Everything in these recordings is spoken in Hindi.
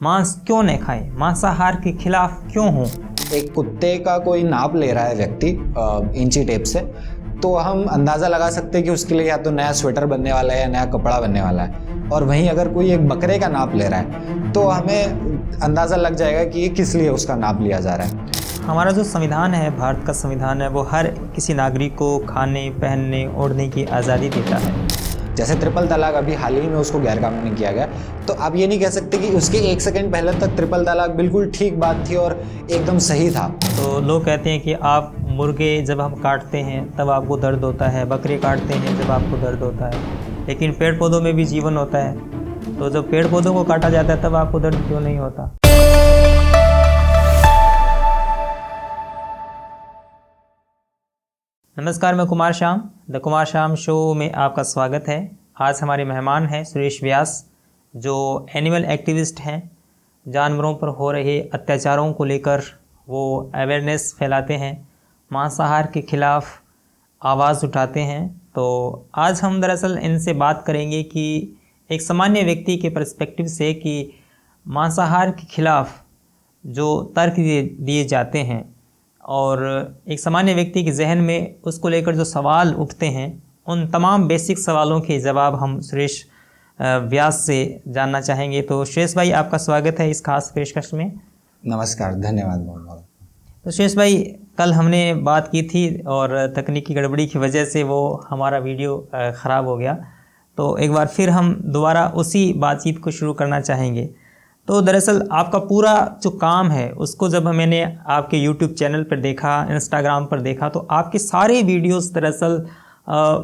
मांस क्यों न खाएं, मांसाहार के खिलाफ क्यों हों। एक कुत्ते का कोई नाप ले रहा है व्यक्ति इंची टेप से, तो हम अंदाज़ा लगा सकते हैं कि उसके लिए या तो नया स्वेटर बनने वाला है या नया कपड़ा बनने वाला है। और वहीं अगर कोई एक बकरे का नाप ले रहा है तो हमें अंदाज़ा लग जाएगा कि ये किस लिए उसका नाप लिया जा रहा है। हमारा जो संविधान है, भारत का संविधान है, वो हर किसी नागरिक को खाने, पहनने, ओढ़ने की आज़ादी देता है। जैसे ट्रिपल तलाक अभी हाल ही में उसको गैर कानूनी किया गया, तो आप ये नहीं कह सकते कि उसके 1 सेकंड पहले तक ट्रिपल तलाक बिल्कुल ठीक बात थी और एकदम सही था। तो लोग कहते हैं कि आप मुर्गे जब हम काटते हैं तब आपको दर्द होता है, बकरे काटते हैं जब आपको दर्द होता है, लेकिन पेड़ पौधों में भी जीवन होता है, तो जब पेड़ पौधों को काटा जाता है तब आपको दर्द क्यों नहीं होता। नमस्कार, मैं कुमार श्याम, द कुमार श्याम शो में आपका स्वागत है। आज हमारे मेहमान हैं सुरेश व्यास, जो एनिमल एक्टिविस्ट हैं। जानवरों पर हो रहे अत्याचारों को लेकर वो अवेयरनेस फैलाते हैं, मांसाहार के खिलाफ आवाज़ उठाते हैं। तो आज हम दरअसल इनसे बात करेंगे कि एक सामान्य व्यक्ति के पर्सपेक्टिव से कि मांसाहार के खिलाफ जो तर्क दिए जाते हैं और एक सामान्य व्यक्ति के जहन में उसको लेकर जो सवाल उठते हैं, उन तमाम बेसिक सवालों के जवाब हम सुरेश व्यास से जानना चाहेंगे। तो सुरेश भाई, आपका स्वागत है इस खास पेशकश में। नमस्कार, धन्यवाद बहुत बहुत। तो सुरेश भाई, कल हमने बात की थी और तकनीकी गड़बड़ी की वजह से वो हमारा वीडियो ख़राब हो गया, तो एक बार फिर हम दोबारा उसी बातचीत को शुरू करना चाहेंगे। तो दरअसल आपका पूरा जो काम है उसको जब मैंने आपके YouTube चैनल पर देखा, इंस्टाग्राम पर देखा, तो आपके सारे वीडियोस दरअसल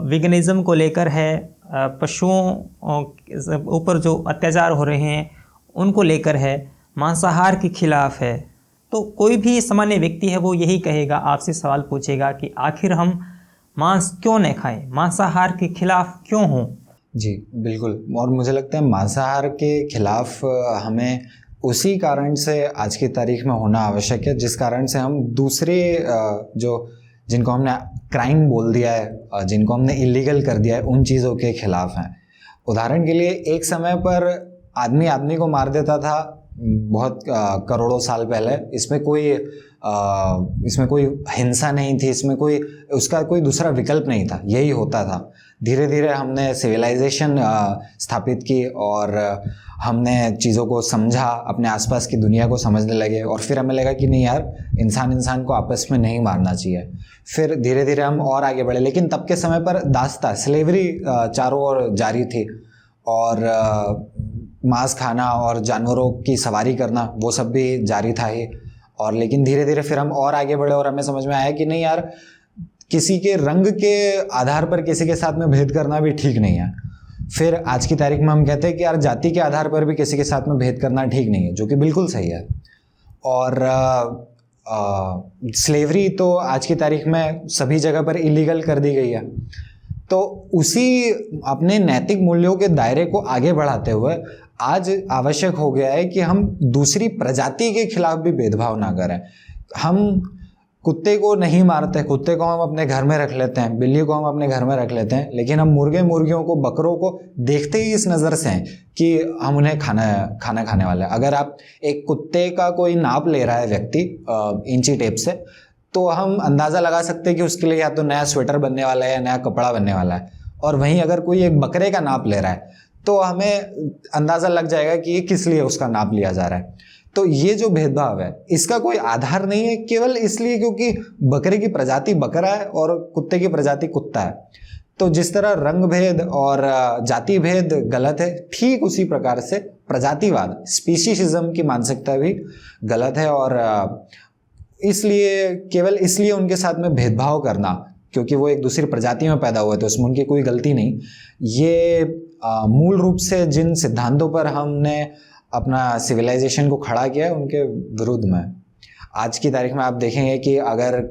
विगनिज़म को लेकर है, पशुओं ऊपर जो अत्याचार हो रहे हैं उनको लेकर है, मांसाहार के खिलाफ है। तो कोई भी सामान्य व्यक्ति है वो यही कहेगा, आपसे सवाल पूछेगा कि आखिर हम मांस क्यों न खाएं, मांसाहार के खिलाफ क्यों हों। जी बिल्कुल, और मुझे लगता है मांसाहार के खिलाफ हमें उसी कारण से आज की तारीख में होना आवश्यक है जिस कारण से हम दूसरे जिनको हमने क्राइम बोल दिया है, जिनको हमने इलीगल कर दिया है, उन चीज़ों के खिलाफ हैं। उदाहरण के लिए एक समय पर आदमी आदमी को मार देता था, बहुत करोड़ों साल पहले। इसमें कोई हिंसा नहीं थी, इसमें उसका कोई दूसरा विकल्प नहीं था, यही होता था। धीरे धीरे हमने सिविलाइजेशन स्थापित की और हमने चीज़ों को समझा, अपने आसपास की दुनिया को समझने लगे, और फिर हमें लगा कि नहीं यार, इंसान को आपस में नहीं मारना चाहिए। फिर धीरे धीरे हम और आगे बढ़े, लेकिन तब के समय पर दास्ता स्लेवरी चारों ओर जारी थी, और मांस खाना और जानवरों की सवारी करना वो सब भी जारी था ही। और लेकिन धीरे धीरे फिर हम और आगे बढ़े और हमें समझ में आया कि नहीं यार, किसी के रंग के आधार पर किसी के साथ में भेद करना भी ठीक नहीं है। फिर आज की तारीख में हम कहते हैं कि यार, जाति के आधार पर भी किसी के साथ में भेद करना ठीक नहीं है, जो कि बिल्कुल सही है। और स्लेवरी तो आज की तारीख में सभी जगह पर इलीगल कर दी गई है। तो उसी अपने नैतिक मूल्यों के दायरे को आगे बढ़ाते हुए आज आवश्यक हो गया है कि हम दूसरी प्रजाति के खिलाफ भी भेदभाव ना करें। हम कुत्ते को नहीं मारते, कुत्ते को हम अपने घर में रख लेते हैं, बिल्ली को हम अपने घर में रख लेते हैं, लेकिन हम मुर्गियों को, बकरों को देखते ही इस नज़र से हैं कि हम उन्हें खाना खाने वाले हैं। अगर आप एक कुत्ते का कोई नाप ले रहा है व्यक्ति इंची टेप से, तो हम अंदाज़ा लगा सकते हैं कि उसके लिए या तो नया स्वेटर बनने वाला है या नया कपड़ा बनने वाला है। और वहीं अगर कोई एक बकरे का नाप ले रहा है तो हमें अंदाज़ा लग जाएगा कि ये किस लिए उसका नाप लिया जा रहा है। तो ये जो भेदभाव है, इसका कोई आधार नहीं है, केवल इसलिए क्योंकि बकरे की प्रजाति बकरा है और कुत्ते की प्रजाति कुत्ता है। तो जिस तरह रंग भेद और जाति भेद गलत है, ठीक उसी प्रकार से प्रजातिवाद, स्पीशीज़म की मानसिकता भी गलत है। और केवल इसलिए उनके साथ में भेदभाव करना क्योंकि वो एक दूसरी प्रजाति में पैदा हुए, तो उसमें उनकी कोई गलती नहीं। ये मूल रूप से जिन सिद्धांतों पर हमने अपना सिविलाइजेशन को खड़ा किया है, उनके विरुद्ध में। आज की तारीख में आप देखेंगे कि अगर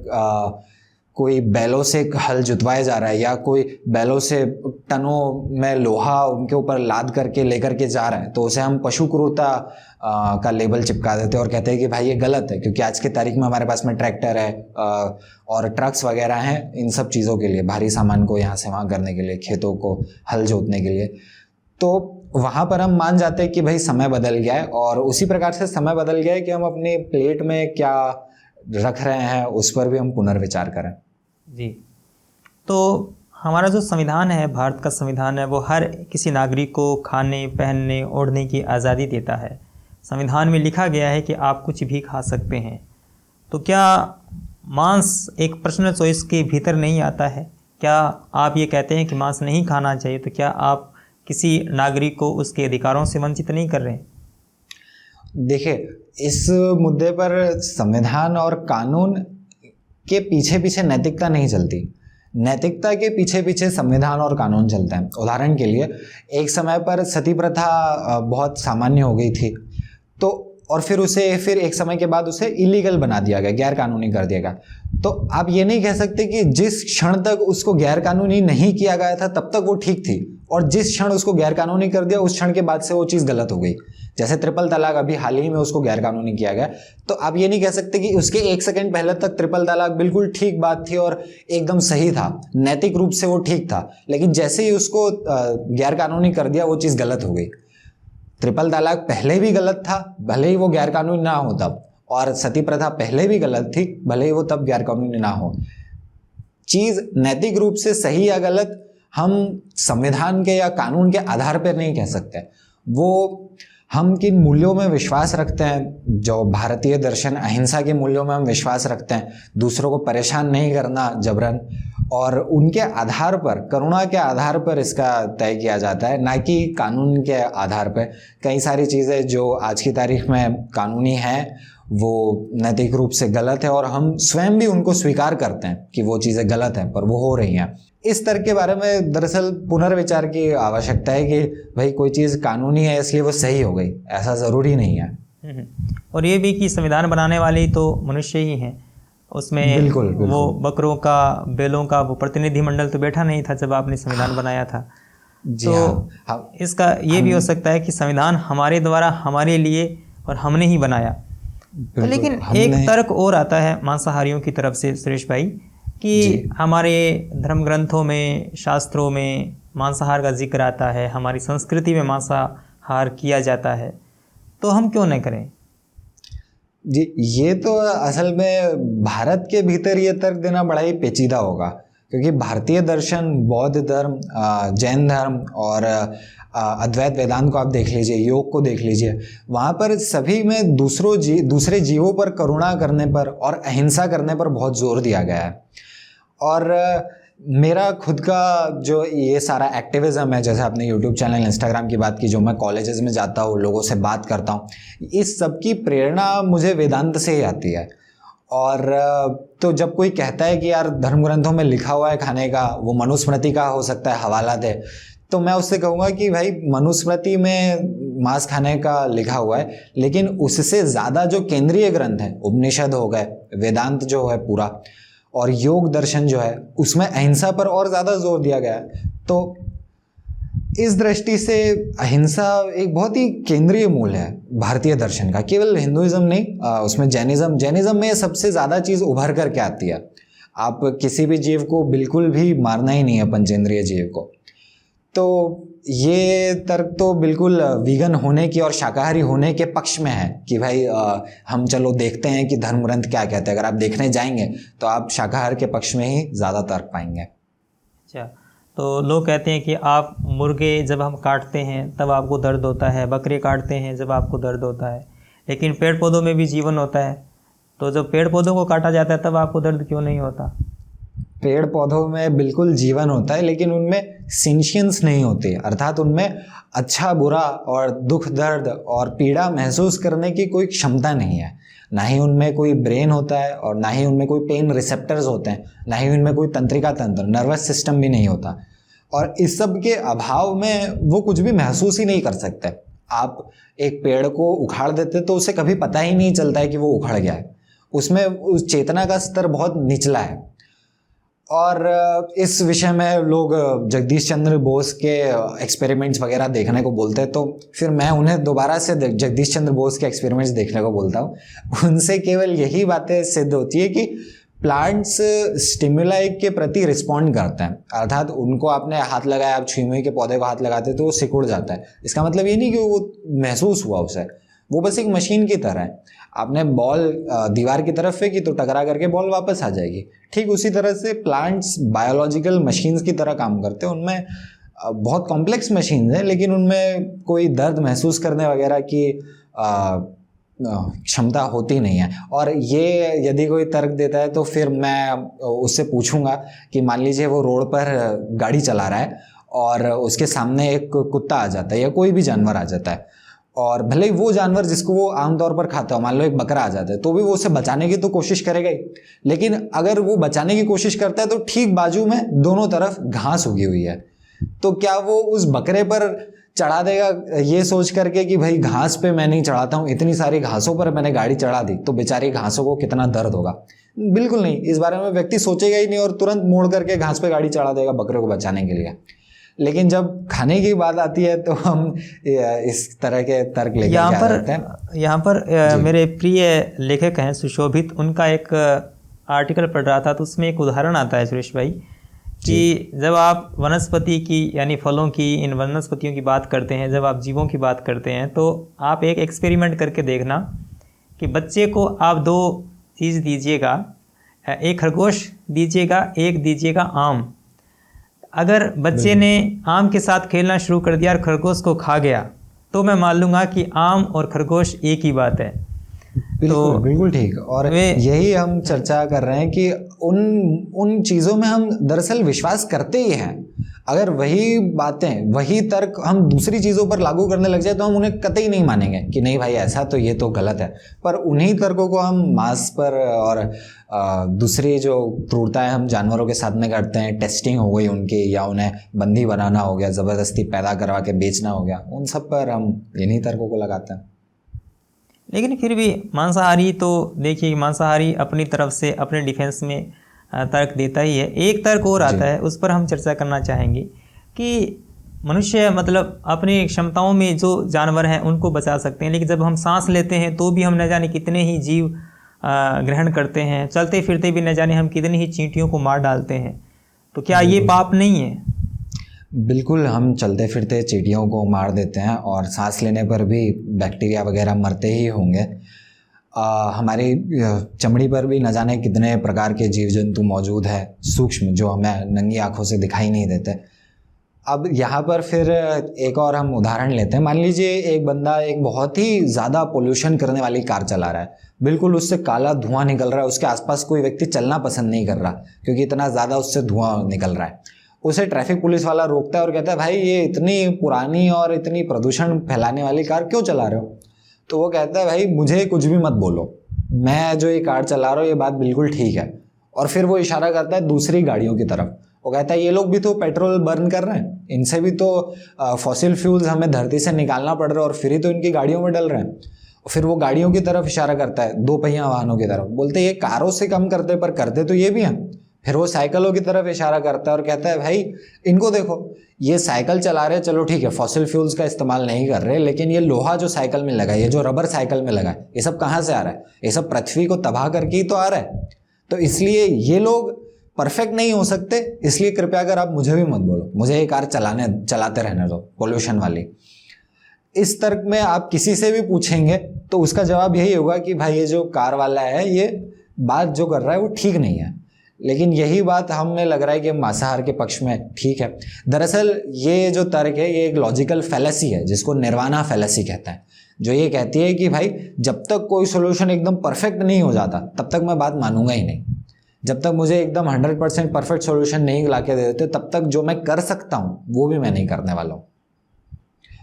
कोई बैलों से हल जुतवाया जा रहा है या कोई बैलों से टनों में लोहा उनके ऊपर लाद करके लेकर के जा रहा है, तो उसे हम पशु क्रूरता का लेबल चिपका देते हैं और कहते हैं कि भाई ये गलत है, क्योंकि आज की तारीख में हमारे पास में ट्रैक्टर है और ट्रक्स वगैरह हैं इन सब चीज़ों के लिए, भारी सामान को यहाँ से वहाँ करने के लिए, खेतों को हल जोतने के लिए। तो वहाँ पर हम मान जाते हैं कि भाई समय बदल गया है, और उसी प्रकार से समय बदल गया है कि हम अपनी प्लेट में क्या रख रहे हैं उस पर भी हम पुनर्विचार करें। जी, तो हमारा जो संविधान है, भारत का संविधान है, वो हर किसी नागरिक को खाने, पहनने, ओढ़ने की आज़ादी देता है। संविधान में लिखा गया है कि आप कुछ भी खा सकते हैं। तो क्या मांस एक पर्सनल चॉइस के भीतर नहीं आता है? क्या आप ये कहते हैं कि मांस नहीं खाना चाहिए, तो क्या आप किसी नागरिक को उसके अधिकारों से वंचित नहीं कर रहे हैं? देखिए, इस मुद्दे पर संविधान और कानून के पीछे पीछे नैतिकता नहीं चलती, नैतिकता के पीछे पीछे संविधान और कानून चलते हैं। उदाहरण के लिए, एक समय पर सती प्रथा बहुत सामान्य हो गई थी, तो और फिर एक समय के बाद उसे इलीगल बना दिया गया, गैर कानूनी कर दिया गया। तो आप ये नहीं कह सकते कि जिस क्षण तक उसको गैर कानूनी नहीं किया गया था तब तक वो ठीक थी, और जिस क्षण उसको गैर कानूनी कर दिया उस क्षण के बाद से वो चीज़ गलत हो गई। जैसे ट्रिपल तलाक अभी हाल ही में उसको गैर कानूनी किया गया, तो आप ये नहीं कह सकते कि उसके एक सेकंड पहले तक ट्रिपल तलाक बिल्कुल ठीक बात थी और एकदम सही था, नैतिक रूप से वो ठीक था, लेकिन जैसे ही उसको गैर कानूनी कर दिया वो चीज़ गलत हो गई। ट्रिपल तलाक पहले भी गलत था, भले ही वो गैर कानूनी ना हो तब, और सती प्रथा पहले भी गलत थी, भले ही वो तब गैर कानूनी ना हो। चीज़ नैतिक रूप से सही या गलत हम संविधान के या कानून के आधार पर नहीं कह सकते। वो हम किन मूल्यों में विश्वास रखते हैं, जो भारतीय दर्शन अहिंसा के मूल्यों में हम विश्वास रखते हैं, दूसरों को परेशान नहीं करना जबरन, और उनके आधार पर, करुणा के आधार पर इसका तय किया जाता है, ना कि कानून के आधार पर। कई सारी चीज़ें जो आज की तारीख में कानूनी हैं वो नैतिक रूप से गलत है, और हम स्वयं भी उनको स्वीकार करते हैं कि वो चीज़ें गलत हैं, पर वो हो रही हैं। इस तरह के बारे में दरअसल पुनर्विचार की आवश्यकता है कि भाई कोई चीज़ कानूनी है इसलिए वो सही हो गई, ऐसा ज़रूरी नहीं है। और ये भी कि संविधान बनाने वाले तो मनुष्य ही हैं, उसमें बिल्कुल। वो बकरों का, बैलों का वो प्रतिनिधिमंडल तो बैठा नहीं था जब आपने संविधान बनाया था। तो इसका ये भी हो सकता है कि संविधान हमारे द्वारा, हमारे लिए, और हमने ही बनाया। तो लेकिन एक तर्क और आता है मांसाहारियों की तरफ से सुरेश भाई, कि हमारे धर्म ग्रंथों में, शास्त्रों में मांसाहार का जिक्र आता है, हमारी संस्कृति में मांसाहार किया जाता है, तो हम क्यों न करें? जी, ये तो असल में भारत के भीतर ये तर्क देना बड़ा ही पेचीदा होगा, क्योंकि भारतीय दर्शन, बौद्ध धर्म, जैन धर्म और अद्वैत वेदांत को आप देख लीजिए, योग को देख लीजिए, वहाँ पर सभी में दूसरे जीवों पर करुणा करने पर और अहिंसा करने पर बहुत जोर दिया गया है। और मेरा खुद का जो ये सारा एक्टिविज़म है, जैसे आपने यूट्यूब चैनल, इंस्टाग्राम की बात की, जो मैं कॉलेजेस में जाता हूँ, लोगों से बात करता हूँ, इस सब की प्रेरणा मुझे वेदांत से ही आती है। और तो जब कोई कहता है कि यार धर्म ग्रंथों में लिखा हुआ है खाने का, वो मनुस्मृति का हो सकता है हवाला दे, तो मैं उससे कहूँगा कि भाई मनुस्मृति में मांस खाने का लिखा हुआ है, लेकिन उससे ज़्यादा जो केंद्रीय ग्रंथ है, उपनिषद हो गए, वेदांत जो है पूरा, और योग दर्शन जो है, उसमें अहिंसा पर और ज़्यादा जोर दिया गया है। तो इस दृष्टि से अहिंसा एक बहुत ही केंद्रीय मूल है भारतीय दर्शन का, केवल हिंदुइज्म नहीं, उसमें जैनिज्म में सबसे ज़्यादा चीज़ उभर कर के आती है। आप किसी भी जीव को बिल्कुल भी मारना ही नहीं है, पंचेंद्रिय जीव को। तो ये तर्क तो बिल्कुल वीगन होने की और शाकाहारी होने के पक्ष में है कि भाई हम चलो देखते हैं कि धर्म ग्रंथ क्या कहते हैं। अगर आप देखने जाएंगे तो आप शाकाहार के पक्ष में ही ज़्यादा तर्क पाएंगे। अच्छा, तो लोग कहते हैं कि आप मुर्गे जब हम काटते हैं तब आपको दर्द होता है, बकरे काटते हैं जब आपको दर्द होता है, लेकिन पेड़ पौधों में भी जीवन होता है, तो जब पेड़ पौधों को काटा जाता है तब आपको दर्द क्यों नहीं होता? पेड़ पौधों में बिल्कुल जीवन होता है, लेकिन उनमें सेंशियंस नहीं होती, अर्थात उनमें अच्छा बुरा और दुख दर्द और पीड़ा महसूस करने की कोई क्षमता नहीं है। ना ही उनमें कोई ब्रेन होता है और ना ही उनमें कोई पेन रिसेप्टर्स होते हैं, ना ही उनमें कोई तंत्रिका तंत्र, नर्वस सिस्टम भी नहीं होता। और इस सब के अभाव में वो कुछ भी महसूस ही नहीं कर सकते। आप एक पेड़ को उखाड़ देते तो उसे कभी पता ही नहीं चलता है कि वो उखड़ गया है, उसमें उस चेतना का स्तर बहुत निचला है। और इस विषय में लोग जगदीश चंद्र बोस के एक्सपेरिमेंट्स वगैरह देखने को बोलते हैं, तो फिर मैं उन्हें दोबारा से जगदीश चंद्र बोस के एक्सपेरिमेंट्स देखने को बोलता हूँ। उनसे केवल यही बातें सिद्ध होती है कि प्लांट्स स्टिमुलाई के प्रति रिस्पॉन्ड करते हैं, अर्थात उनको आपने हाथ लगाया, आप छुई के पौधे को हाथ लगाते तो वो सिकुड़ जाता है। इसका मतलब ये नहीं कि वो महसूस हुआ उसे, वो बस एक मशीन की तरह है। आपने बॉल दीवार की तरफ फेंकी तो टकरा करके बॉल वापस आ जाएगी। ठीक उसी तरह से प्लांट्स बायोलॉजिकल मशीन्स की तरह काम करते हैं। उनमें बहुत कॉम्प्लेक्स मशीन्स हैं, लेकिन उनमें कोई दर्द महसूस करने वगैरह की क्षमता होती नहीं है। और ये यदि कोई तर्क देता है तो फिर मैं उससे पूछूंगा कि मान लीजिए वो रोड पर गाड़ी चला रहा है और उसके सामने एक कुत्ता आ जाता है या कोई भी जानवर आ जाता है, और भले ही वो जानवर जिसको वो आमतौर पर खाता है, मान लो एक बकरा आ जाता है, तो भी वो उसे बचाने की तो कोशिश करेगा ही। लेकिन अगर वो बचाने की कोशिश करता है तो ठीक बाजू में दोनों तरफ घास उगी हुई है, तो क्या वो उस बकरे पर चढ़ा देगा ये सोच करके कि भाई घास पे मैं नहीं चढ़ाता हूँ, इतनी सारी घासों पर मैंने गाड़ी चढ़ा दी तो बेचारी घासों को कितना दर्द होगा? बिल्कुल नहीं, इस बारे में व्यक्ति सोचेगा ही नहीं और तुरंत मोड़ करके घास पे गाड़ी चढ़ा देगा बकरे को बचाने के लिए। लेकिन जब खाने की बात आती है तो हम इस तरह के तर्क लेकर आ जाते हैं। यहाँ पर मेरे प्रिय लेखक हैं सुशोभित, उनका एक आर्टिकल पढ़ रहा था तो उसमें एक उदाहरण आता है सुरेश भाई कि जब आप वनस्पति की यानी फलों की, इन वनस्पतियों की बात करते हैं, जब आप जीवों की बात करते हैं, तो आप एक एक्सपेरिमेंट करके देखना कि बच्चे को आप 2 चीज़ दीजिएगा, एक खरगोश दीजिएगा, एक दीजिएगा आम। अगर बच्चे ने आम के साथ खेलना शुरू कर दिया और खरगोश को खा गया तो मैं मान लूँगा कि आम और खरगोश एक ही बात है। बिल्कुल बिल्कुल ठीक। और यही हम चर्चा कर रहे हैं कि उन चीज़ों में हम दरअसल विश्वास करते ही हैं। अगर वही बातें, वही तर्क हम दूसरी चीज़ों पर लागू करने लग जाए तो हम उन्हें कतई नहीं मानेंगे कि नहीं भाई ऐसा तो ये तो गलत है। पर उन्हीं तर्कों को हम मांस पर और दूसरी जो क्रूरताएं हम जानवरों के साथ में करते हैं, टेस्टिंग हो गई उनकी, या उन्हें बंदी बनाना हो गया, ज़बरदस्ती पैदा करवा के बेचना हो गया, उन सब पर हम इन्हीं तर्कों को लगाते हैं। लेकिन फिर भी मांसाहारी तो देखिए, मांसाहारी अपनी तरफ से अपने डिफेंस में तर्क देता ही है। एक तर्क और आता है, उस पर हम चर्चा करना चाहेंगे कि मनुष्य मतलब अपनी क्षमताओं में जो जानवर हैं उनको बचा सकते हैं, लेकिन जब हम सांस लेते हैं तो भी हम न जाने कितने ही जीव ग्रहण करते हैं, चलते फिरते भी न जाने हम कितनी ही चींटियों को मार डालते हैं। तो क्या ये पाप नहीं है? बिल्कुल, हम चलते फिरते चींटियों को मार देते हैं और सांस लेने पर भी बैक्टीरिया वगैरह मरते ही होंगे। हमारी चमड़ी पर भी न जाने कितने प्रकार के जीव जंतु मौजूद है, सूक्ष्म, जो हमें नंगी आंखों से दिखाई नहीं देते। अब यहाँ पर फिर एक और हम उदाहरण लेते हैं। मान लीजिए एक बंदा एक बहुत ही ज़्यादा पोल्यूशन करने वाली कार चला रहा है, बिल्कुल उससे काला धुआं निकल रहा है, उसके आसपास कोई व्यक्ति चलना पसंद नहीं कर रहा क्योंकि इतना ज़्यादा उससे धुआं निकल रहा है। उसे ट्रैफिक पुलिस वाला रोकता है और कहता है भाई ये इतनी पुरानी और इतनी प्रदूषण फैलाने वाली कार क्यों चला रहे हो? तो वो कहता है भाई मुझे कुछ भी मत बोलो, मैं जो ये कार चला रहा हूँ ये बात बिल्कुल ठीक है। और फिर वो इशारा करता है दूसरी गाड़ियों की तरफ, वो कहता है ये लोग भी तो पेट्रोल बर्न कर रहे हैं, इनसे भी तो फॉसिल फ्यूल्स हमें धरती से निकालना पड़ रहा है और फिर ही तो इनकी गाड़ियों में डल रहे हैं। फिर वो गाड़ियों की तरफ इशारा करता है, 2 पहिया वाहनों की तरफ, बोलते ये कारों से कम करते पर करते तो ये भी हैं। फिर वो साइकिलों की तरफ इशारा करता है और कहता है भाई इनको देखो, ये साइकिल चला रहे, चलो ठीक है फॉसिल फ्यूल्स का इस्तेमाल नहीं कर रहे, लेकिन ये लोहा जो साइकिल में लगा है, ये जो रबर साइकिल में लगा है, ये सब कहाँ से आ रहा है? ये सब पृथ्वी को तबाह करके ही तो आ रहा है। तो इसलिए ये लोग परफेक्ट नहीं हो सकते, इसलिए कृपया कर आप मुझे भी मत बोलो, मुझे ये कार चलाते रहने दो पोल्यूशन वाली। इस तर्क में आप किसी से भी पूछेंगे तो उसका जवाब यही होगा कि भाई ये जो कार वाला है ये बात जो कर रहा है वो ठीक नहीं है। लेकिन यही बात हमें लग रहा है कि मांसाहार के पक्ष में ठीक है। दरअसल ये जो तर्क है ये एक लॉजिकल फैलेसी है जिसको निर्वाणा फैलेसी कहते हैं, जो ये कहती है कि भाई जब तक कोई सोल्यूशन एकदम परफेक्ट नहीं हो जाता तब तक मैं बात मानूंगा ही नहीं। जब तक मुझे एकदम 100% परफेक्ट सोल्यूशन नहीं ला के देते तब तक जो मैं कर सकता हूँ वो भी मैं नहीं करने वाला हूँ।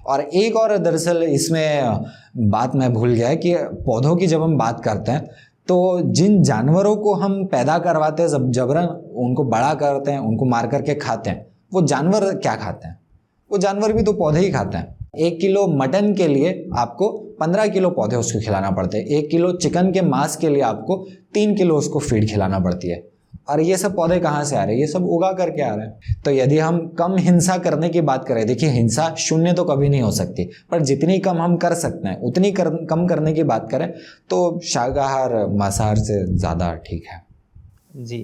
और एक और दरअसल इसमें बात मैं भूल गया कि पौधों की जब हम बात करते हैं तो जिन जानवरों को हम पैदा करवाते हैं जबरन, उनको बड़ा करते हैं, उनको मार करके खाते हैं, वो जानवर क्या खाते हैं? वो जानवर भी तो पौधे ही खाते हैं। 1 किलो मटन के लिए आपको 15 किलो पौधे उसको खिलाना पड़ते हैं, 1 किलो चिकन के मांस के लिए आपको 3 किलो उसको फीड खिलाना पड़ती है। और ये सब पौधे कहाँ से आ रहे हैं? ये सब उगा करके आ रहे हैं। तो यदि हम कम हिंसा करने की बात करें, देखिए हिंसा शून्य तो कभी नहीं हो सकती, पर जितनी कम हम कर सकते हैं उतनी कम करने की बात करें तो शाकाहार मांसाहार से ज़्यादा ठीक है। जी।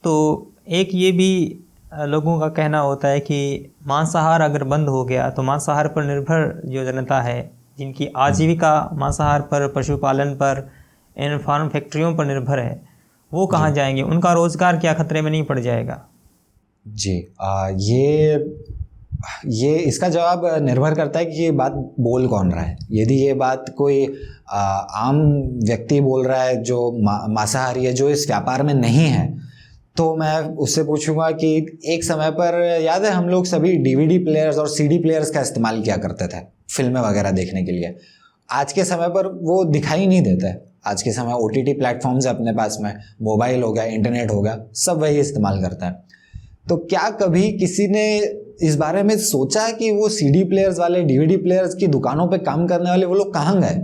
तो एक ये भी लोगों का कहना होता है कि मांसाहार अगर बंद हो गया तो मांसाहार पर निर्भर जो जनता है, जिनकी आजीविका मांसाहार पर, पशुपालन पर, इन फार्म फैक्ट्रियों पर निर्भर है, वो कहाँ जाएंगे? उनका रोजगार क्या खतरे में नहीं पड़ जाएगा? जी, ये इसका जवाब निर्भर करता है कि ये बात बोल कौन रहा है। यदि ये बात कोई आम व्यक्ति बोल रहा है जो मांसाहारी है, जो इस व्यापार में नहीं है, तो मैं उससे पूछूंगा कि एक समय पर याद है हम लोग सभी डीवीडी प्लेयर्स और सीडी प्लेयर्स का इस्तेमाल किया करते थे फिल्में वगैरह देखने के लिए। आज के समय पर वो दिखाई नहीं देता है। आज के समय ओटीटी प्लेटफॉर्म्स है अपने पास में, मोबाइल हो गया, इंटरनेट हो गया, सब वही इस्तेमाल करता है। तो क्या कभी किसी ने इस बारे में सोचा कि वो सीडी प्लेयर्स वाले, डीवीडी प्लेयर्स की दुकानों पे काम करने वाले वो लोग कहाँ गए?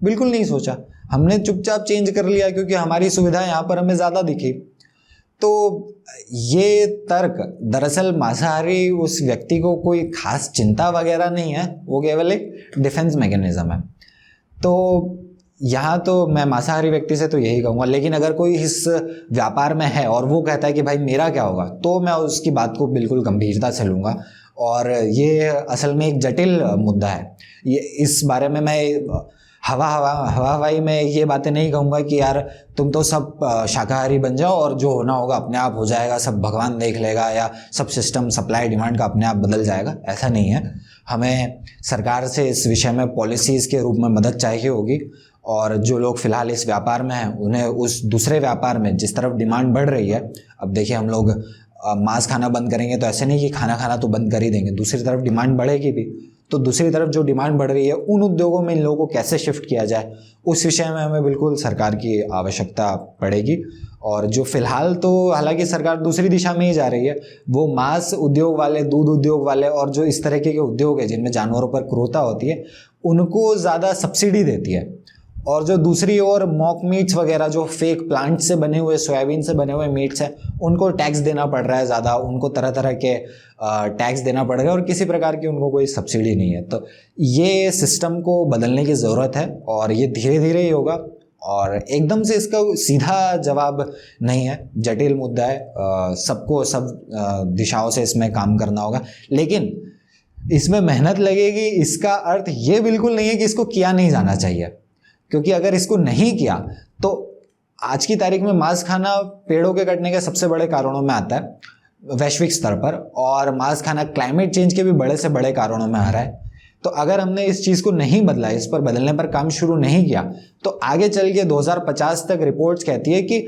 बिल्कुल नहीं सोचा। हमने चुपचाप चेंज कर लिया क्योंकि हमारी सुविधा यहाँ पर हमें ज़्यादा दिखी। तो ये तर्क दरअसल मांसाहारी उस व्यक्ति को कोई खास चिंता वगैरह नहीं है, वो केवल एक डिफेंस मैकेनिज्म है। तो यहाँ तो मैं मांसाहारी व्यक्ति से तो यही कहूँगा, लेकिन अगर कोई इस व्यापार में है और वो कहता है कि भाई मेरा क्या होगा, तो मैं उसकी बात को बिल्कुल गंभीरता से लूँगा। और ये असल में एक जटिल मुद्दा है। ये इस बारे में मैं हवाई में ये बातें नहीं कहूँगा कि यार तुम तो सब शाकाहारी बन जाओ और जो होना होगा अपने आप हो जाएगा, सब भगवान देख लेगा, या सब सिस्टम सप्लाई डिमांड का अपने आप बदल जाएगा। ऐसा नहीं है। हमें सरकार से इस विषय में पॉलिसीज़ के रूप में मदद चाहिए होगी। और जो लोग फिलहाल इस व्यापार में हैं उन्हें उस दूसरे व्यापार में जिस तरफ डिमांड बढ़ रही है, अब देखिए हम लोग मांस खाना बंद करेंगे तो ऐसे नहीं कि खाना खाना तो बंद कर ही देंगे, दूसरी तरफ डिमांड बढ़ेगी भी। तो दूसरी तरफ जो डिमांड बढ़ रही है उन उद्योगों में इन लोगों को कैसे शिफ्ट किया जाए, उस विषय में हमें बिल्कुल सरकार की आवश्यकता पड़ेगी। और जो फिलहाल तो हालांकि सरकार दूसरी दिशा में ही जा रही है, वो मांस उद्योग वाले, दूध उद्योग वाले और जो इस तरह के उद्योग है जिनमें जानवरों पर क्रूरता होती है, उनको ज़्यादा सब्सिडी देती है। और जो दूसरी ओर मॉक मीट्स वगैरह जो फेक प्लांट से बने हुए, सोयाबीन से बने हुए मीट्स हैं, उनको टैक्स देना पड़ रहा है ज़्यादा, उनको तरह तरह के टैक्स देना पड़ रहा है और किसी प्रकार की उनको कोई सब्सिडी नहीं है। तो ये सिस्टम को बदलने की ज़रूरत है और ये धीरे धीरे ही होगा और एकदम से इसका सीधा जवाब नहीं है। जटिल मुद्दा है, सबको सब दिशाओं से इसमें काम करना होगा, लेकिन इसमें मेहनत लगेगी। इसका अर्थ ये बिल्कुल नहीं है कि इसको किया नहीं जाना चाहिए, क्योंकि अगर इसको नहीं किया तो आज की तारीख में मांस खाना पेड़ों के कटने के सबसे बड़े कारणों में आता है वैश्विक स्तर पर, और मांस खाना क्लाइमेट चेंज के भी बड़े से बड़े कारणों में आ रहा है। तो अगर हमने इस चीज़ को नहीं बदला, इस पर बदलने पर काम शुरू नहीं किया, तो आगे चल के 2050 तक रिपोर्ट्स कहती है कि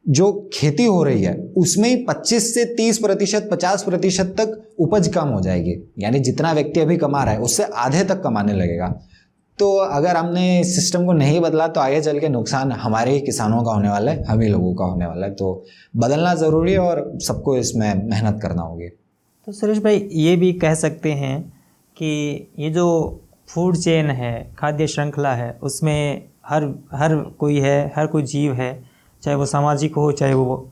जो खेती हो रही है उसमें ही 25 से 30%, 50% तक उपज कम हो जाएगी। यानी जितना व्यक्ति अभी कमा रहा है उससे आधे तक कमाने लगेगा। तो अगर हमने इस सिस्टम को नहीं बदला तो आगे चल के नुकसान हमारे ही किसानों का होने वाला है, हम ही लोगों का होने वाला है। तो बदलना ज़रूरी है और सबको इसमें मेहनत करना होगी। तो सुरेश भाई, ये भी कह सकते हैं कि ये जो फूड चेन है, खाद्य श्रृंखला है, उसमें हर कोई है, हर कोई जीव है, चाहे वो सामाजिक हो, चाहे वो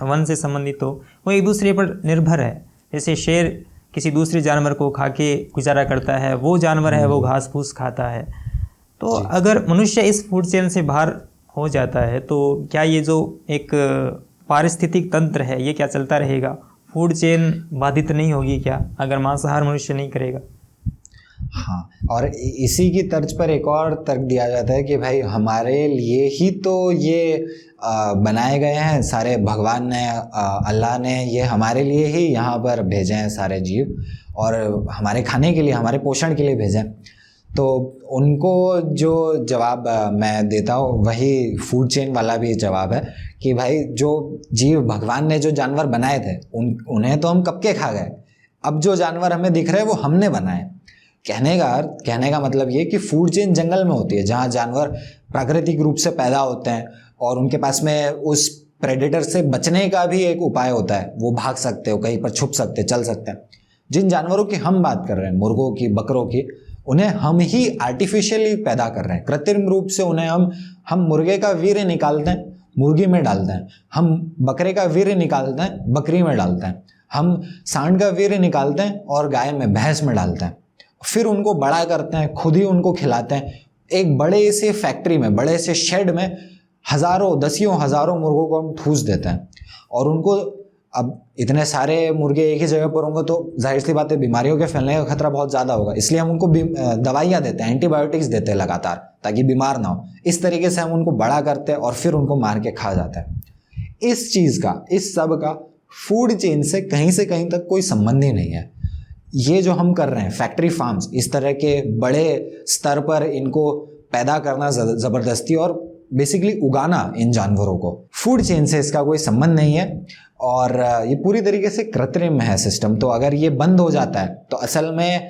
वन से संबंधित हो, वो एक दूसरे पर निर्भर है। जैसे शेर किसी दूसरे जानवर को खा के गुजारा करता है, वो जानवर है वो घास फूस खाता है। तो अगर मनुष्य इस फूड चेन से बाहर हो जाता है तो क्या ये जो एक पारिस्थितिक तंत्र है ये क्या चलता रहेगा? फूड चेन बाधित नहीं होगी क्या अगर मांसाहार मनुष्य नहीं करेगा? हाँ, और इसी की तर्ज पर एक और तर्क दिया जाता है कि भाई हमारे लिए ही तो ये बनाए गए हैं सारे, भगवान ने, अल्लाह ने ये हमारे लिए ही यहाँ पर भेजे हैं सारे जीव, और हमारे खाने के लिए, हमारे पोषण के लिए भेजे हैं। तो उनको जो जवाब मैं देता हूँ वही फूड चेन वाला भी जवाब है कि भाई जो जीव भगवान ने, जो जानवर बनाए थे उन्हें तो हम कब के खा गए। अब जो जानवर हमें दिख रहे हैं वो हमने बनाए। कहने का मतलब ये कि फूड चेन जंगल में होती है जहाँ जानवर प्राकृतिक रूप से पैदा होते हैं और उनके पास में उस प्रेडेटर से बचने का भी एक उपाय होता है। वो भाग सकते हो, कहीं पर छुप सकते, चल सकते हैं। जिन जानवरों की हम बात कर रहे हैं, मुर्गों की, बकरों की, उन्हें हम ही आर्टिफिशियली पैदा कर रहे हैं। कृत्रिम रूप से उन्हें हम मुर्गे का वीर्य निकालते हैं, मुर्गी में डालते हैं। हम बकरे का वीर्य निकालते हैं, बकरी में डालते हैं। हम सांड का वीर्य निकालते हैं और गाय में, भैंस में डालते हैं। फिर उनको बड़ा करते हैं, खुद ही उनको खिलाते हैं। एक बड़े से फैक्ट्री में, बड़े से शेड में हज़ारों, दसियों हज़ारों मुर्गों को हम ठूस देते हैं और उनको, अब इतने सारे मुर्गे एक ही जगह पर होंगे तो जाहिर सी बात है बीमारियों के फैलने का खतरा बहुत ज़्यादा होगा, इसलिए हम उनको दवाइयाँ देते हैं, एंटीबायोटिक्स देते हैं लगातार ताकि बीमार ना हो। इस तरीके से हम उनको बड़ा करते हैं और फिर उनको मार के खा जाते हैं। इस चीज़ का, इस सब का फूड चेन से कहीं तक कोई संबंध ही नहीं है। ये जो हम कर रहे हैं फैक्ट्री फार्म्स, इस तरह के बड़े स्तर पर इनको पैदा करना ज़बरदस्ती और बेसिकली उगाना इन जानवरों को, फूड चेन से इसका कोई संबंध नहीं है और ये पूरी तरीके से कृत्रिम है सिस्टम। तो अगर ये बंद हो जाता है तो असल में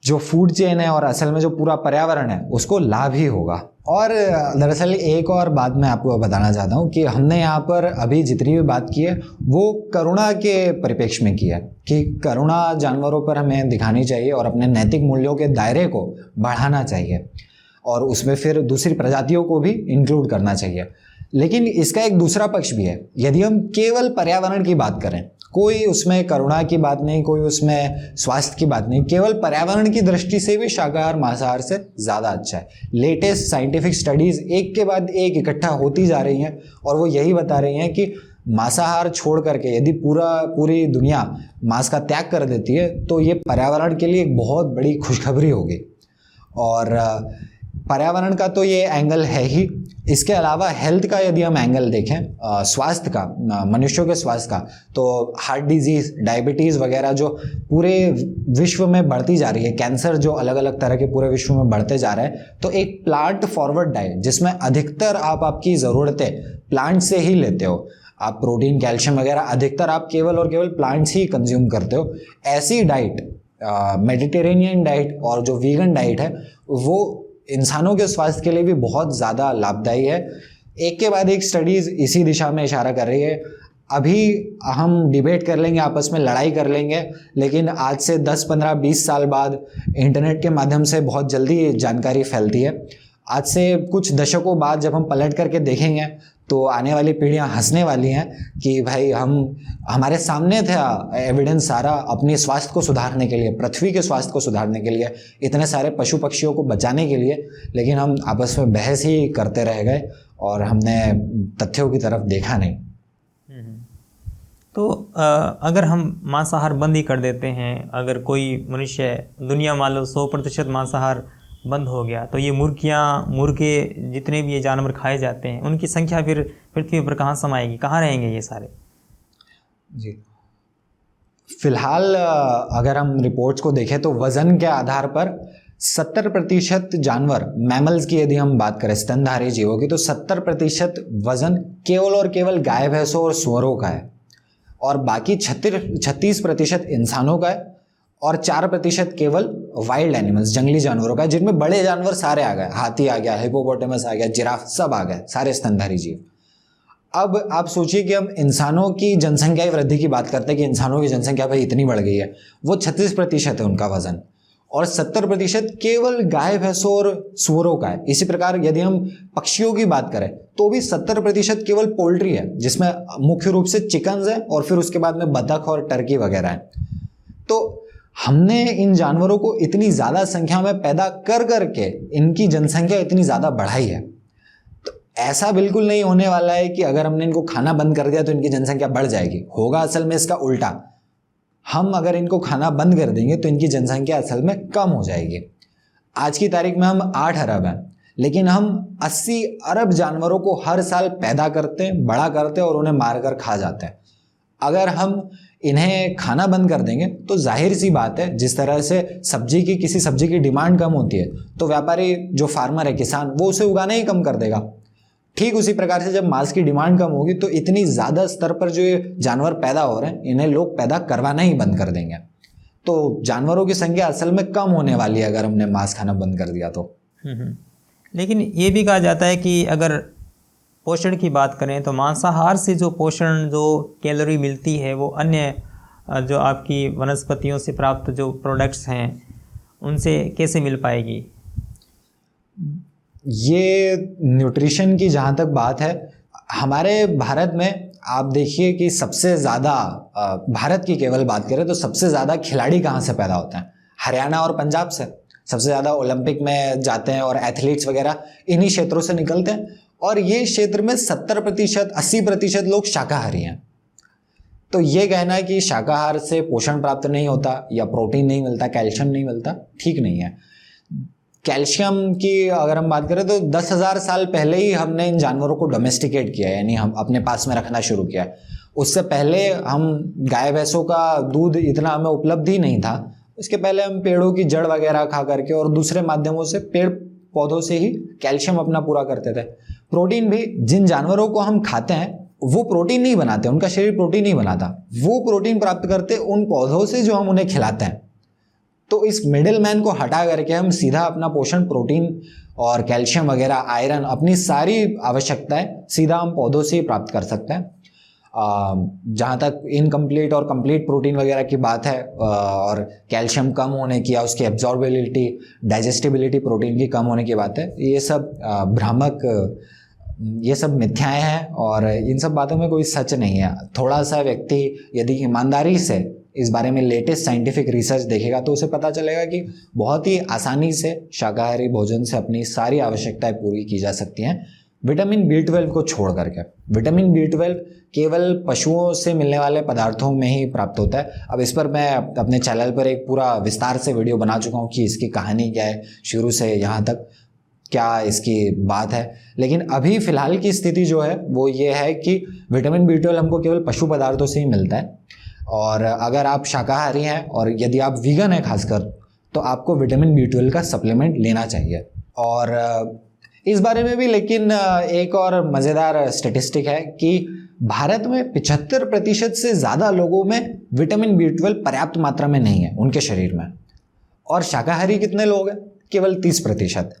जो फूड चेन है और असल में जो पूरा पर्यावरण है उसको लाभ ही होगा। और दरअसल एक और बात मैं आपको बताना चाहता हूँ कि हमने यहाँ पर अभी जितनी भी बात की है वो करुणा के परिप्रेक्ष्य में की है कि करुणा जानवरों पर हमें दिखानी चाहिए और अपने नैतिक मूल्यों के दायरे को बढ़ाना चाहिए और उसमें फिर दूसरी प्रजातियों को भी इंक्लूड करना चाहिए। लेकिन इसका एक दूसरा पक्ष भी है। यदि हम केवल पर्यावरण की बात करें, कोई उसमें करुणा की बात नहीं, कोई उसमें स्वास्थ्य की बात नहीं, केवल पर्यावरण की दृष्टि से भी शाकाहार मांसाहार से ज़्यादा अच्छा है। लेटेस्ट साइंटिफिक स्टडीज़ एक के बाद एक इकट्ठा होती जा रही हैं और वो यही बता रही हैं कि मांसाहार छोड़ करके यदि पूरी दुनिया मांस का त्याग कर देती है तो ये पर्यावरण के लिए एक बहुत बड़ी खुशखबरी होगी। और पर्यावरण का तो ये एंगल है ही, इसके अलावा हेल्थ का यदि हम एंगल देखें, स्वास्थ्य का, मनुष्यों के स्वास्थ्य का, तो हार्ट डिजीज़, डायबिटीज़ वगैरह जो पूरे विश्व में बढ़ती जा रही है, कैंसर जो अलग अलग तरह के पूरे विश्व में बढ़ते जा रहे हैं, तो एक प्लांट फॉरवर्ड डाइट जिसमें अधिकतर आप आपकी ज़रूरतें प्लांट से ही लेते हो, आप प्रोटीन, कैल्शियम वगैरह अधिकतर आप केवल और केवल प्लांट्स ही कंज्यूम करते हो, ऐसी डाइट, मेडिटेरेनियन डाइट और जो वीगन डाइट है वो इंसानों के स्वास्थ्य के लिए भी बहुत ज़्यादा लाभदायी है। एक के बाद एक स्टडीज़ इसी दिशा में इशारा कर रही है। अभी हम डिबेट कर लेंगे, आपस में लड़ाई कर लेंगे, लेकिन आज से 10, 15, 20 साल बाद इंटरनेट के माध्यम से बहुत जल्दी जानकारी फैलती है। आज से कुछ दशकों बाद जब हम पलट करके देखेंगे तो आने वाली पीढ़ियां हंसने वाली हैं कि भाई हमारे सामने था एविडेंस सारा अपने स्वास्थ्य को सुधारने के लिए, पृथ्वी के स्वास्थ्य को सुधारने के लिए, इतने सारे पशु पक्षियों को बचाने के लिए, लेकिन हम आपस में बहस ही करते रह गए और हमने तथ्यों की तरफ देखा नहीं। तो अगर हम मांसाहार बंद ही कर देते हैं, अगर कोई मनुष्य, दुनिया मान लो 100% मांसाहार बंद हो गया, तो ये मुर्गे जितने भी ये जानवर खाए जाते हैं उनकी संख्या फिर पृथ्वी पर कहाँ समाएगी, कहाँ रहेंगे ये सारे? जी, फिलहाल अगर हम रिपोर्ट्स को देखें तो वज़न के आधार पर 70% जानवर, मैमल्स की यदि हम बात करें, स्तनधारी जीवों की, तो 70% वज़न केवल और केवल गाय, भैंसों और सूअरों का है और बाकी 36% इंसानों का है और 4% केवल वाइल्ड एनिमल्स, जंगली जानवरों का है, जिनमें बड़े जानवर सारे आ गए, हाथी आ गया, हिपोपोटामस आ गया, जिराफ, सब आ गए, सारे स्तनधारी जीव। अब आप सोचिए कि हम इंसानों की जनसंख्या की वृद्धि की बात करते हैं कि इंसानों की जनसंख्या भाई इतनी बढ़ गई है, वो 36% है उनका वजन और 70% केवल गाय, भैंसों और सूअरों का है। इसी प्रकार यदि हम पक्षियों की बात करें तो भी 70% केवल पोल्ट्री है, जिसमें मुख्य रूप से चिकन्स है और फिर उसके बाद में बतख और टर्की वगैरह है। तो हमने इन जानवरों को इतनी ज़्यादा संख्या में पैदा कर करके इनकी जनसंख्या इतनी ज़्यादा बढ़ाई है, तो ऐसा बिल्कुल नहीं होने वाला है कि अगर हमने इनको खाना बंद कर दिया तो इनकी जनसंख्या बढ़ जाएगी। होगा असल में इसका उल्टा, हम अगर इनको खाना बंद कर देंगे तो इनकी जनसंख्या असल में कम हो जाएगी। आज की तारीख में हम 8 अरब हैं, लेकिन हम 80 अरब जानवरों को हर साल पैदा करते हैं, बड़ा करते हैं और उन्हें मारकर खा जाते हैं। अगर हम इन्हें खाना बंद कर देंगे तो जाहिर सी बात है, जिस तरह से किसी सब्जी की डिमांड कम होती है तो व्यापारी, जो फार्मर है, किसान, वो उसे उगाना ही कम कर देगा। ठीक उसी प्रकार से जब मांस की डिमांड कम होगी तो इतनी ज़्यादा स्तर पर जो ये जानवर पैदा हो रहे हैं इन्हें लोग पैदा करवाना ही बंद कर देंगे। तो जानवरों की संख्या असल में कम होने वाली है अगर हमने मांस खाना बंद कर दिया तो। लेकिन ये भी कहा जाता है कि अगर पोषण की बात करें तो मांसाहार से जो पोषण, जो कैलोरी मिलती है, वो अन्य जो आपकी वनस्पतियों से प्राप्त जो प्रोडक्ट्स हैं उनसे कैसे मिल पाएगी? ये न्यूट्रिशन की जहाँ तक बात है, हमारे भारत में आप देखिए कि सबसे ज़्यादा, भारत की केवल बात करें तो सबसे ज़्यादा खिलाड़ी कहाँ से पैदा होते हैं? हरियाणा और पंजाब से। सबसे ज़्यादा ओलंपिक में जाते हैं और एथलीट्स वगैरह इन्हीं क्षेत्रों से निकलते हैं और ये क्षेत्र में 70% 80% लोग शाकाहारी हैं। तो ये कहना है कि शाकाहार से पोषण प्राप्त नहीं होता या प्रोटीन नहीं मिलता, कैल्शियम नहीं मिलता, ठीक नहीं है। कैल्शियम की अगर हम बात करें तो 10,000 साल पहले ही हमने इन जानवरों को डोमेस्टिकेट किया है, यानी हम अपने पास में रखना शुरू किया है। उससे पहले हम गाय भैंसों का दूध इतना हमें उपलब्ध ही नहीं था। उसके पहले हम पेड़ों की जड़ वगैरह खा करके और दूसरे माध्यमों से पेड़ पौधों से ही कैल्शियम अपना पूरा करते थे। प्रोटीन भी जिन जानवरों को हम खाते हैं वो प्रोटीन नहीं बनाते, उनका शरीर प्रोटीन नहीं बनाता, वो प्रोटीन प्राप्त करते उन पौधों से जो हम उन्हें खिलाते हैं। तो इस मिडिल मैन को हटा करके हम सीधा अपना पोषण प्रोटीन और कैल्शियम वगैरह, आयरन, अपनी सारी आवश्यकताएं सीधा हम पौधों से ही प्राप्त कर सकते हैं। जहाँ तक इनकम्प्लीट और कंप्लीट प्रोटीन वगैरह की बात है और कैल्शियम कम होने की या उसकी एब्जॉर्बिलिटी, डाइजेस्टिबिलिटी प्रोटीन की कम होने की बात है, ये सब भ्रामक, ये सब मिथ्याएं हैं और इन सब बातों में कोई सच नहीं है। थोड़ा सा व्यक्ति यदि ईमानदारी से इस बारे में लेटेस्ट साइंटिफिक रिसर्च देखेगा तो उसे पता चलेगा कि बहुत ही आसानी से शाकाहारी भोजन से अपनी सारी आवश्यकताएं पूरी की जा सकती हैं, विटामिन B12 को छोड़ करके। विटामिन B12 केवल पशुओं से मिलने वाले पदार्थों में ही प्राप्त होता है। अब इस पर मैं अपने चैनल पर एक पूरा विस्तार से वीडियो बना चुका हूँ कि इसकी कहानी क्या है, शुरू से यहाँ तक क्या इसकी बात है। लेकिन अभी फ़िलहाल की स्थिति जो है वो ये है कि विटामिन B12 हमको केवल पशु पदार्थों से ही मिलता है, और अगर आप शाकाहारी हैं और यदि आप वीगन हैं खासकर, तो आपको विटामिन B12 का सप्लीमेंट लेना चाहिए। और इस बारे में भी लेकिन एक और मज़ेदार स्टेटिस्टिक है कि भारत में 75% से ज़्यादा लोगों में विटामिन B12 पर्याप्त मात्रा में नहीं है उनके शरीर में, और शाकाहारी कितने लोग हैं? केवल 30%।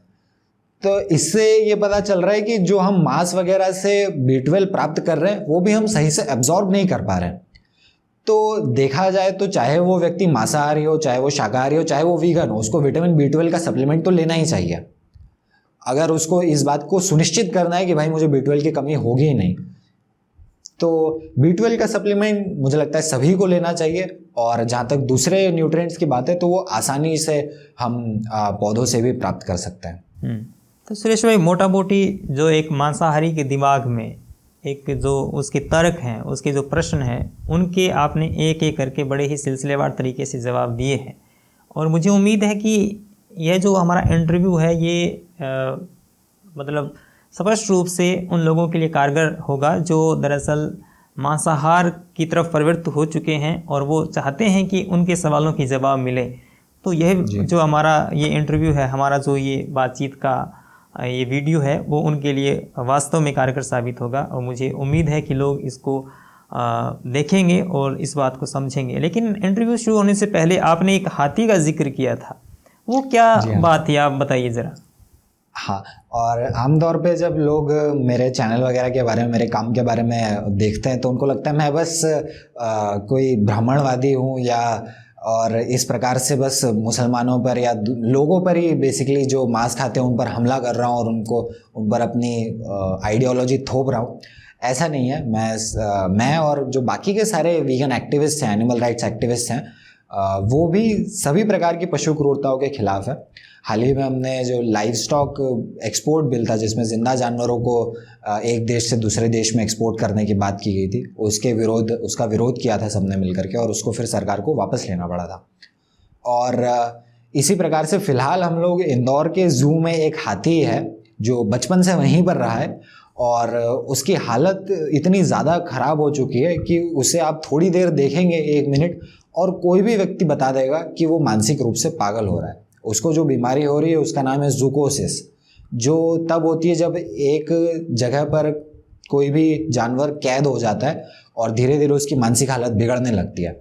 तो इससे ये पता चल रहा है कि जो हम मांस वगैरह से B12 प्राप्त कर रहे हैं वो भी हम सही से एब्जॉर्ब नहीं कर पा रहे हैं। तो देखा जाए तो चाहे वो व्यक्ति मांसाहारी हो, चाहे वो शाकाहारी हो, चाहे वो वीगन हो, उसको विटामिन B12 का सप्लीमेंट तो लेना ही चाहिए। अगर उसको इस बात को सुनिश्चित करना है कि भाई मुझे B12 की कमी होगी ही नहीं, तो B12 का सप्लीमेंट मुझे लगता है सभी को लेना चाहिए। और जहाँ तक दूसरे न्यूट्रिएंट्स की बात है तो वो आसानी से हम पौधों से भी प्राप्त कर सकते हैं। तो सुरेश भाई, मोटा मोटी जो एक मांसाहारी के दिमाग में एक जो उसके तर्क हैं, उसके जो प्रश्न हैं, उनके आपने एक एक करके बड़े ही सिलसिलेवार तरीके से जवाब दिए हैं। और मुझे उम्मीद है कि यह जो हमारा इंटरव्यू है ये मतलब स्पष्ट रूप से उन लोगों के लिए कारगर होगा जो दरअसल मांसाहार की तरफ प्रवृत्त हो चुके हैं और वो चाहते हैं कि उनके सवालों की जवाब मिले। तो यह जो हमारा ये इंटरव्यू है, हमारा जो ये बातचीत का ये वीडियो है, वो उनके लिए वास्तव में कारगर साबित होगा। और मुझे उम्मीद है कि लोग इसको देखेंगे और इस बात को समझेंगे। लेकिन इंटरव्यू शुरू होने से पहले आपने एक हाथी का जिक्र किया था, वो क्या बात थी, आप बताइए ज़रा। हाँ, और आमतौर पे जब लोग मेरे चैनल वगैरह के बारे में, मेरे काम के बारे में देखते हैं तो उनको लगता है मैं बस कोई ब्राह्मणवादी हूँ या और इस प्रकार से बस मुसलमानों पर या लोगों पर ही बेसिकली जो मांस खाते हैं उन पर हमला कर रहा हूँ और उन पर अपनी आइडियोलॉजी थोप रहा हूँ। ऐसा नहीं है। मैं और जो बाकी के सारे वीगन एक्टिविस्ट हैं, एनिमल राइट्स एक्टिविस्ट हैं, वो भी सभी प्रकार की पशु क्रूरताओं के खिलाफ है। हाल ही में हमने जो लाइव स्टॉक एक्सपोर्ट बिल था, जिसमें जिंदा जानवरों को एक देश से दूसरे देश में एक्सपोर्ट करने की बात की गई थी, उसका विरोध किया था सबने मिलकर के, और उसको फिर सरकार को वापस लेना पड़ा था। और इसी प्रकार से फ़िलहाल हम लोग इंदौर के ज़ू में एक हाथी है जो बचपन से वहीं पर रहा है और उसकी हालत इतनी ज़्यादा ख़राब हो चुकी है कि उसे आप थोड़ी देर देखेंगे, 1 मिनट, और कोई भी व्यक्ति बता देगा कि वो मानसिक रूप से पागल हो रहा है। उसको जो बीमारी हो रही है उसका नाम है ज़ूकोसिस, जो तब होती है जब एक जगह पर कोई भी जानवर कैद हो जाता है और धीरे धीरे उसकी मानसिक हालत बिगड़ने लगती है।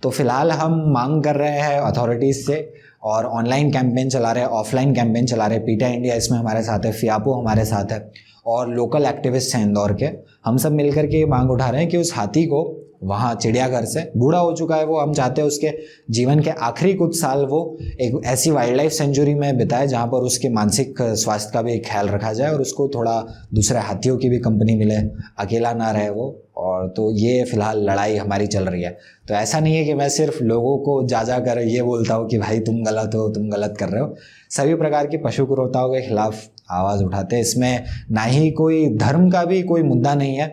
तो फिलहाल हम मांग कर रहे हैं अथॉरिटीज़ से, और ऑनलाइन कैंपेन चला रहे हैं, ऑफलाइन कैंपेन चला रहे हैं। पीटा इंडिया इसमें हमारे साथ है, फियापो हमारे साथ है, और लोकल एक्टिविस्ट हैं इंदौर के। हम सब मिलकर के ये मांग उठा रहे हैं कि उस हाथी को वहाँ चिड़ियाघर से। बूढ़ा हो चुका है वो, हम चाहते हैं उसके जीवन के आखिरी कुछ साल वो एक ऐसी वाइल्ड लाइफ सेंचुरी में बिताए जहाँ पर उसके मानसिक स्वास्थ्य का भी ख्याल रखा जाए और उसको थोड़ा दूसरे हाथियों की भी कंपनी मिले, अकेला ना रहे वो। और तो ये फिलहाल लड़ाई हमारी चल रही है। तो ऐसा नहीं है कि मैं सिर्फ लोगों को जा कर ये बोलता हूँ कि भाई तुम गलत हो, तुम गलत कर रहे हो। सभी प्रकार की पशु क्रूरताओं के खिलाफ आवाज़ उठाते हैं। इसमें ना ही कोई धर्म का भी कोई मुद्दा नहीं है।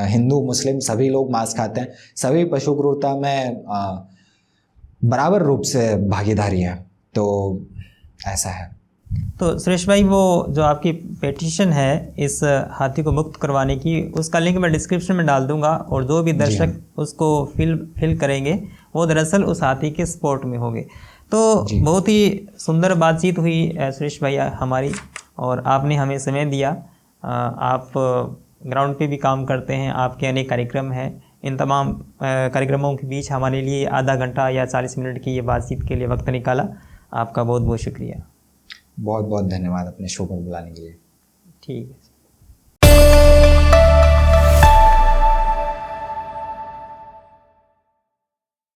हिंदू मुस्लिम सभी लोग मांस खाते हैं, सभी पशु क्रूरता में बराबर रूप से भागीदारी है। तो ऐसा है। तो सुरेश भाई, वो जो आपकी पेटिशन है इस हाथी को मुक्त करवाने की, उसका लिंक मैं डिस्क्रिप्शन में डाल दूंगा, और जो भी दर्शक उसको फिल करेंगे वो दरअसल उस हाथी के सपोर्ट में होंगे। तो बहुत ही सुंदर बातचीत हुई सुरेश भाई हमारी, और आपने हमें समय दिया। आप ग्राउंड पे भी काम करते हैं, आपके अनेक कार्यक्रम हैं। इन तमाम कार्यक्रमों के बीच हमारे लिए आधा घंटा या 40 मिनट की ये बातचीत के लिए वक्त निकाला। आपका बहुत बहुत शुक्रिया। बहुत बहुत धन्यवाद अपने शो पर बुलाने के लिए। ठीक है।